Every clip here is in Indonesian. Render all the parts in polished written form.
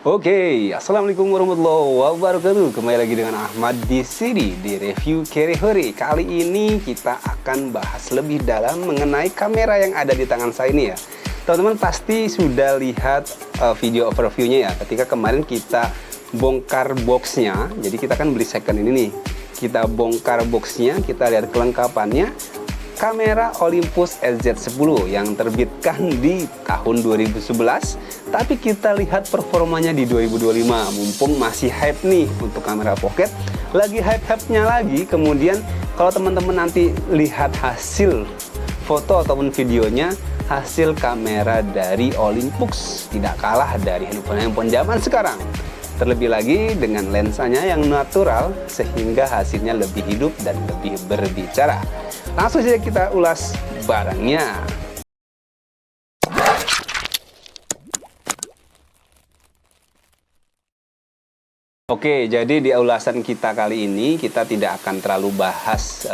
Assalamualaikum warahmatullahi wabarakatuh. Kembali lagi dengan Ahmad di sini di review Kerehore. Kali ini kita akan bahas lebih dalam mengenai kamera yang ada di tangan saya ini ya. Teman-teman pasti sudah lihat video overviewnya ya. Ketika kemarin kita bongkar boxnya, jadi kita kan beli second ini nih. Kita bongkar boxnya, kita lihat kelengkapannya. Kamera Olympus SZ10 yang terbitkan di tahun 2011, tapi kita lihat performanya di 2025. Mumpung masih hype nih untuk kamera pocket, lagi hype-hype-nya lagi. Kemudian kalau teman-teman nanti lihat hasil foto ataupun videonya, hasil kamera dari Olympus tidak kalah dari handphone zaman sekarang. Terlebih lagi dengan lensanya yang natural, sehingga hasilnya lebih hidup dan lebih berbicara. Langsung saja kita ulas barangnya. Oke, jadi di ulasan kita kali ini kita tidak akan terlalu bahas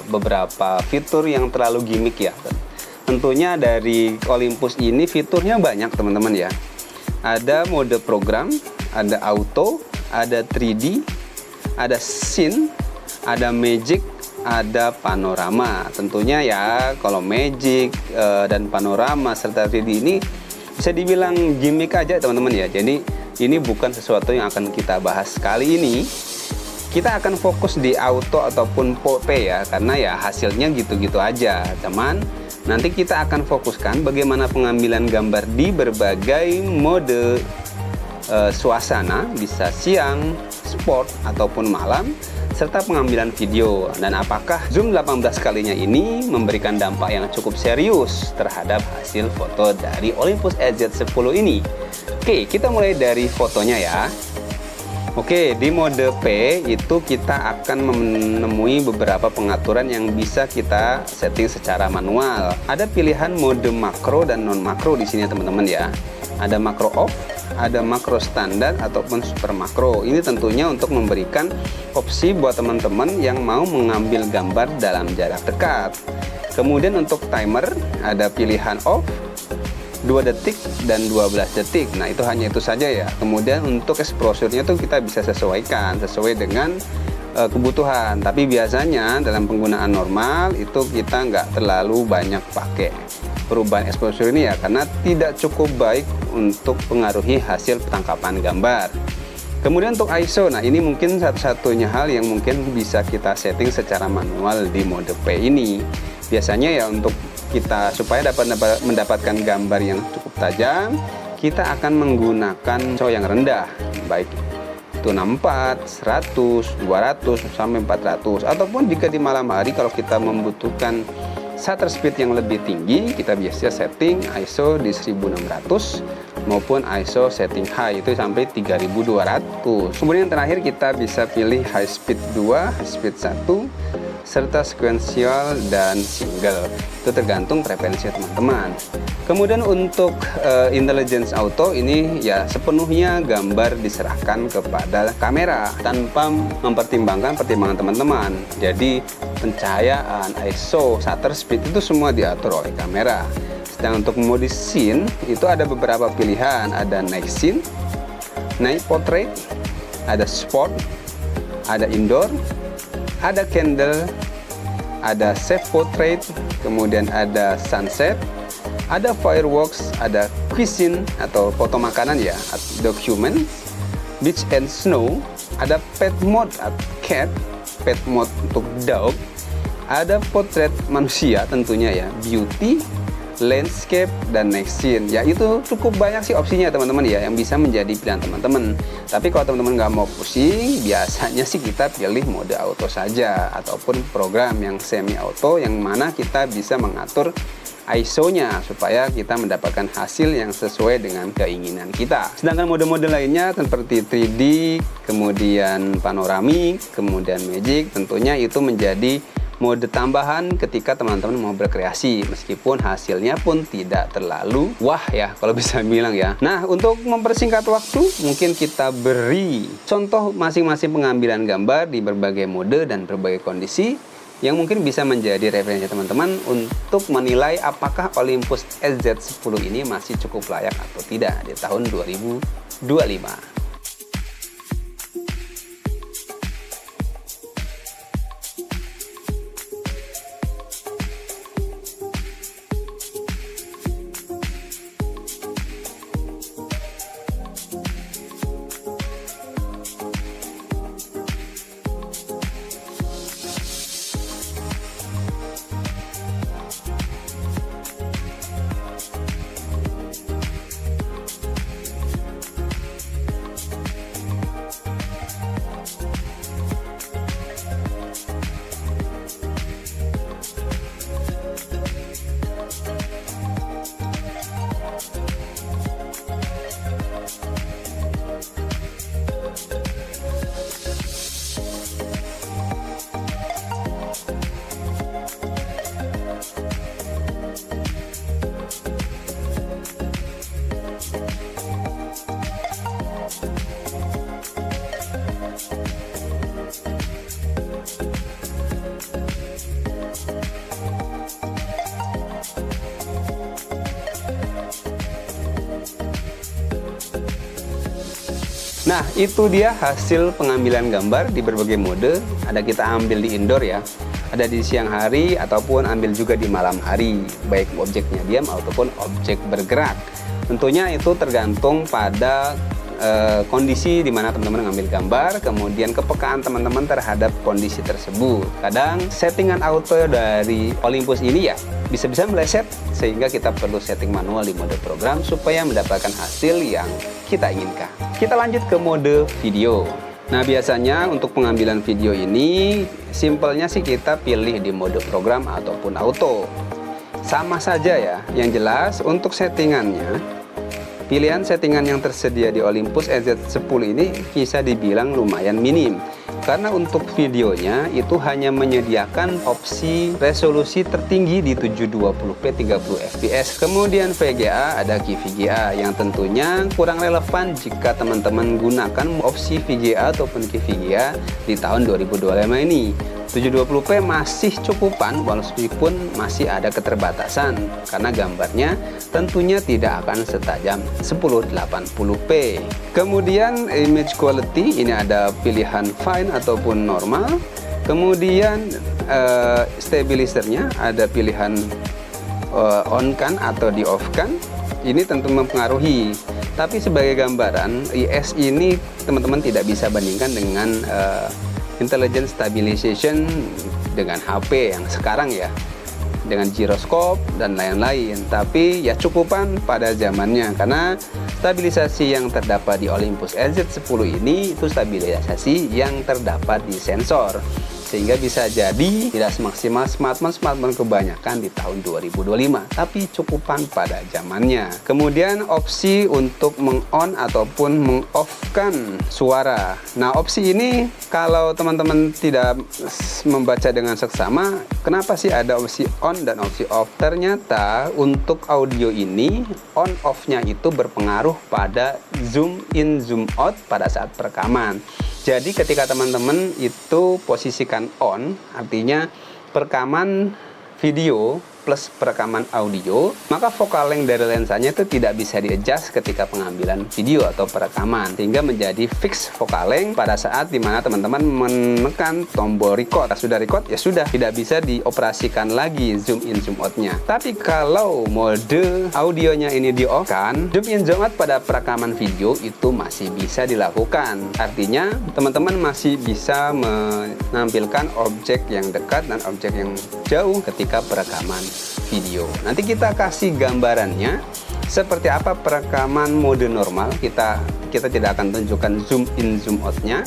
beberapa fitur yang terlalu gimmick ya. Tentunya dari Olympus ini fiturnya banyak teman-teman ya. Ada mode program, ada auto, ada 3D, ada scene, ada magic, ada panorama. Tentunya ya kalau magic dan panorama serta 3D ini bisa dibilang gimmick aja teman-teman ya. Jadi ini bukan sesuatu yang akan kita bahas kali ini. Kita akan fokus di auto ataupun P ya, karena ya hasilnya gitu-gitu aja. Cuman nanti kita akan fokuskan bagaimana pengambilan gambar di berbagai mode suasana, bisa siang, sport ataupun malam, serta pengambilan video, dan apakah zoom 18 kalinya ini memberikan dampak yang cukup serius terhadap hasil foto dari Olympus SZ10 ini. Oke, kita mulai dari fotonya ya. Oke, di mode P itu kita akan menemui beberapa pengaturan yang bisa kita setting secara manual. Ada pilihan mode makro dan non makro di sini teman-teman ya. Ada makro off, ada makro standar ataupun super makro. Ini tentunya untuk memberikan opsi buat teman-teman yang mau mengambil gambar dalam jarak dekat. Kemudian untuk timer ada pilihan off, 2 detik dan 12 detik. Nah, itu hanya itu saja ya. Kemudian untuk exposure-nya tuh kita bisa sesuaikan sesuai dengan kebutuhan. Tapi biasanya dalam penggunaan normal itu kita nggak terlalu banyak pakai perubahan exposure ini ya, karena tidak cukup baik untuk pengaruhi hasil penangkapan gambar. Kemudian untuk ISO, nah ini mungkin satu-satunya hal yang mungkin bisa kita setting secara manual di mode P ini. Biasanya ya untuk kita supaya dapat mendapatkan gambar yang cukup tajam, kita akan menggunakan ISO yang rendah, baik itu 64, 100, 200 sampai 400, ataupun jika di malam hari kalau kita membutuhkan shutter speed yang lebih tinggi, kita biasa setting ISO di 1600 maupun ISO setting high itu sampai 3200. Kemudian yang terakhir kita bisa pilih high speed 2, high speed 1, serta sequential dan single. Itu tergantung preferensi teman-teman. Kemudian untuk intelligence auto ini ya sepenuhnya gambar diserahkan kepada kamera tanpa mempertimbangkan pertimbangan teman-teman. Jadi pencahayaan, ISO, shutter speed itu semua diatur oleh kamera. Sedang untuk mode scene itu ada beberapa pilihan, ada night scene, night portrait, ada sport, ada indoor, ada candle, ada self portrait, kemudian ada sunset, ada fireworks, ada cuisine atau foto makanan ya, document, beach and snow, ada pet mode cat, pet mode untuk dog, ada portrait manusia tentunya ya, beauty, landscape, dan next scene. Ya itu cukup banyak sih opsinya teman-teman ya, yang bisa menjadi pilihan teman-teman. Tapi kalau teman-teman nggak mau pusing, biasanya sih kita pilih mode auto saja, ataupun program yang semi auto yang mana kita bisa mengatur ISO-nya supaya kita mendapatkan hasil yang sesuai dengan keinginan kita. Sedangkan mode-mode lainnya seperti 3D, kemudian panoramik, kemudian magic, tentunya itu menjadi mode tambahan ketika teman-teman mau berkreasi, meskipun hasilnya pun tidak terlalu wah ya kalau bisa bilang ya. Nah, untuk mempersingkat waktu mungkin kita beri contoh masing-masing pengambilan gambar di berbagai mode dan berbagai kondisi yang mungkin bisa menjadi referensi teman-teman untuk menilai apakah Olympus SZ10 ini masih cukup layak atau tidak di tahun 2025. 25. Nah, itu dia hasil pengambilan gambar di berbagai mode. Ada kita ambil di indoor ya, ada di siang hari ataupun ambil juga di malam hari, baik objeknya diam ataupun objek bergerak. Tentunya itu tergantung pada kondisi di mana teman-teman ngambil gambar, kemudian kepekaan teman-teman terhadap kondisi tersebut. Kadang settingan auto dari Olympus ini ya bisa-bisa meleset, sehingga kita perlu setting manual di mode program supaya mendapatkan hasil yang kita inginkan. Kita lanjut ke mode video. Nah, biasanya untuk pengambilan video ini simpelnya sih kita pilih di mode program ataupun auto. Sama saja ya, yang jelas untuk settingannya, pilihan settingan yang tersedia di Olympus EZ10 ini bisa dibilang lumayan minim. Karena untuk videonya itu hanya menyediakan opsi resolusi tertinggi di 720p 30 fps. Kemudian VGA, ada Key-VGA yang tentunya kurang relevan jika teman-teman gunakan opsi VGA ataupun Key-VGA di tahun 2025 ini. 720p masih cukupan walaupun masih ada keterbatasan karena gambarnya tentunya tidak akan setajam 1080p. Kemudian image quality ini ada pilihan fine ataupun normal. Kemudian stabilizernya ada pilihan on kan atau di off kan. Ini tentu mempengaruhi. Tapi sebagai gambaran IS ini teman-teman tidak bisa bandingkan dengan intelligent stabilization dengan HP yang sekarang ya, dengan giroskop dan lain-lain. Tapi ya cukupan pada zamannya, karena stabilisasi yang terdapat di Olympus EZ10 ini itu stabilisasi yang terdapat di sensor, sehingga bisa jadi tidak semaksimal smartphone kebanyakan di tahun 2025, tapi cukupan pada zamannya. Kemudian opsi untuk meng-on ataupun meng-off-kan suara. Nah, opsi ini kalau teman-teman tidak membaca dengan seksama, kenapa sih ada opsi on dan opsi off? Ternyata untuk audio ini on-off-nya itu berpengaruh pada zoom in zoom out pada saat perekaman. Jadi ketika teman-teman itu posisikan on, artinya perekaman video plus perekaman audio, maka focal length dari lensanya itu tidak bisa di-adjust ketika pengambilan video atau perekaman, sehingga menjadi fix focal length pada saat dimana teman-teman menekan tombol record. Sudah record ya sudah, tidak bisa dioperasikan lagi zoom in zoom out-nya. Tapi kalau mode audionya ini di-off-kan, zoom in zoom out pada perekaman video itu masih bisa dilakukan. Artinya teman-teman masih bisa menampilkan objek yang dekat dan objek yang jauh ketika perekaman video. Nanti kita kasih gambarannya seperti apa perekaman mode normal. Kita tidak akan tunjukkan zoom in zoom out-nya,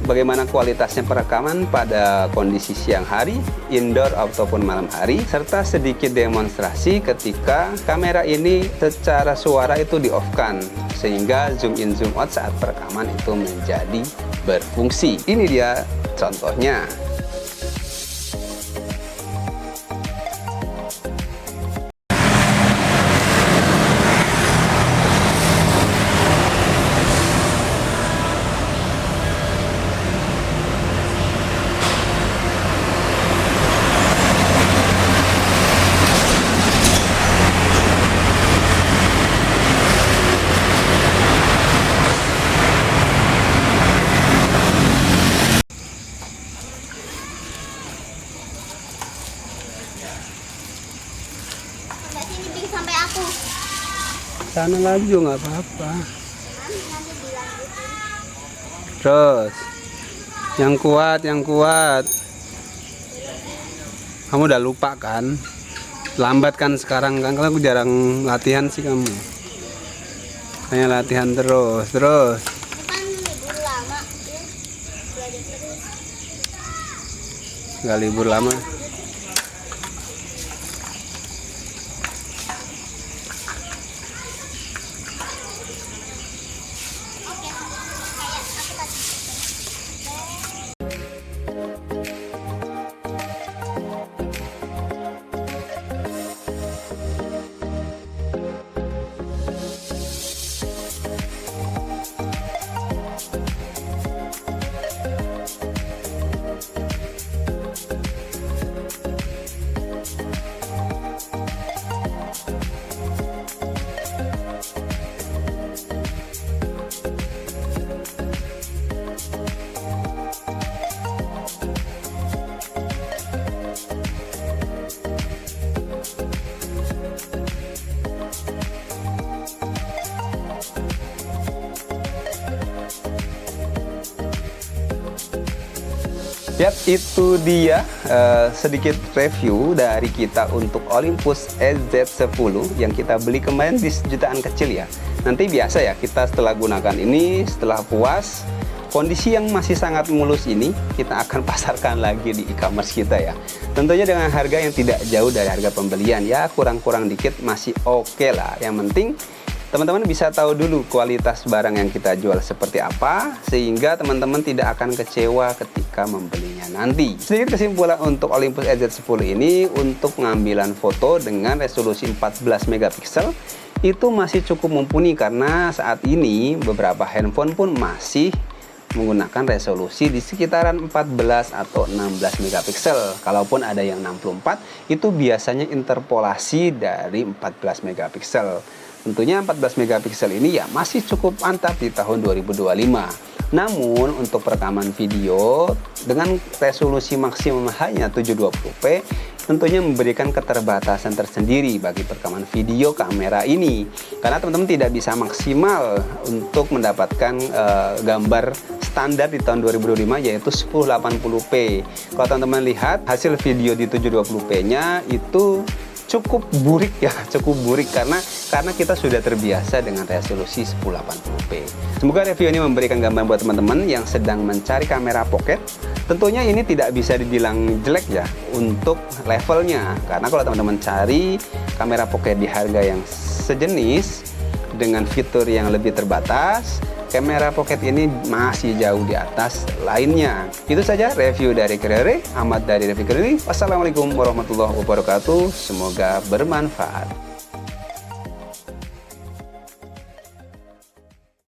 bagaimana kualitasnya perekaman pada kondisi siang hari, indoor ataupun malam hari, serta sedikit demonstrasi ketika kamera ini secara suara itu di-off-kan, sehingga zoom in zoom out saat perekaman itu menjadi berfungsi. Ini dia contohnya. sana lagi juga nggak apa-apa. Terus yang kuat, yang kuat. Kamu udah lupa kan? Lambat kan sekarang kan? Kalau aku jarang latihan sih kamu. Kayak latihan terus. Kan libur lama, ya. Belajar terus. Nggak libur lama. Yap, itu dia sedikit review dari kita untuk Olympus EZ10 yang kita beli kemarin di jutaan kecil ya. Nanti biasa ya, kita setelah gunakan ini, setelah puas, kondisi yang masih sangat mulus ini, kita akan pasarkan lagi di e-commerce kita ya. Tentunya dengan harga yang tidak jauh dari harga pembelian ya, kurang-kurang dikit masih oke lah. Yang penting teman-teman bisa tahu dulu kualitas barang yang kita jual seperti apa, sehingga teman-teman tidak akan kecewa ketika membelinya nanti. Sedikit kesimpulan untuk Olympus EZ10 ini, untuk pengambilan foto dengan resolusi 14 megapiksel itu masih cukup mumpuni, karena saat ini beberapa handphone pun masih menggunakan resolusi di sekitaran 14 atau 16 megapiksel. Kalaupun ada yang 64, itu biasanya interpolasi dari 14 megapiksel. Tentunya 14 megapiksel ini ya masih cukup mantap di tahun 2025. Namun untuk perekaman video dengan resolusi maksimum hanya 720p tentunya memberikan keterbatasan tersendiri bagi perekaman video kamera ini, karena teman-teman tidak bisa maksimal untuk mendapatkan gambar standar di tahun 2025 yaitu 1080p. Kalau teman-teman lihat hasil video di 720p nya itu cukup burik ya, karena kita sudah terbiasa dengan resolusi 1080p. Semoga review ini memberikan gambaran buat teman-teman yang sedang mencari kamera pocket. Tentunya ini tidak bisa dibilang jelek ya untuk levelnya, karena kalau teman-teman cari kamera pocket di harga yang sejenis dengan fitur yang lebih terbatas, kamera pocket ini masih jauh di atas lainnya. Itu saja review dari Kerere, Ahmad dari Review Kerere. Wassalamualaikum warahmatullahi wabarakatuh. Semoga bermanfaat.